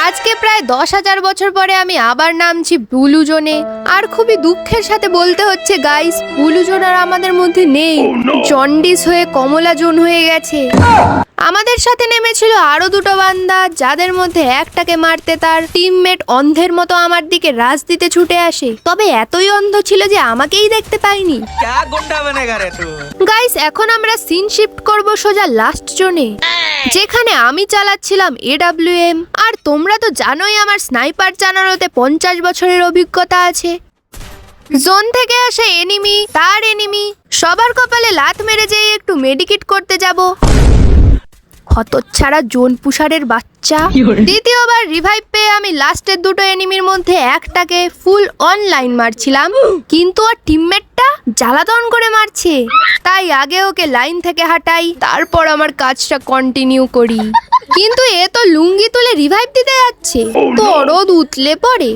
আজকে প্রায় 10,000 বছর পরে আমি আবার নামছি ব্লু জোনে। আর খুবই দুঃখের সাথে বলতে হচ্ছে গাইস, ব্লু জোন আর আমাদের মধ্যে নেই। জন্ডিস হয়ে কমলা জোন হয়ে গেছে। আমাদের সাথে নেমেছিল আরো দুটো বান্দা, যাদের মধ্যে একটাকে মারতে তার টিমমেট অন্ধের মতো আমার দিকে রাশ দিতে ছুটে আসে। তবে এতই অন্ধ ছিল যে আমাকেই দেখতে পাইনি। গাইস, এখন আমরা সিন শিফট করব সোজা লাস্ট জোনে, যেখানে আমি চালাচ্ছিলাম AWM। আর তোমরা তো জানোই আমার স্নাইপার চালানোতে 50 বছরের অভিজ্ঞতা আছে। জোন থেকে আসে এনিমি, তার এনিমি সবার কপালে লাত মেরে যেয়ে একটু মেডিকেট করতে যাব। হতচ্ছাড়া জোন পুষারের বাচ্চা। দ্বিতীয়বার রিভাইভ পেয়ে আমি লাস্টের দুটো এনিমির মধ্যে একটাকে ফুল অনলাইন মারছিলাম, কিন্তু ওর টিমমেটটা জ্বালাতন করে মারছে। তাই আগে ওকে লাইন থেকে হাঁটাই, তারপর আমার কাজটা কন্টিনিউ করি। কিন্তু এ তো লুঙ্গি তুলে রিভাইভ দিতে যাচ্ছে, তো রোদ উতলে পড়ে।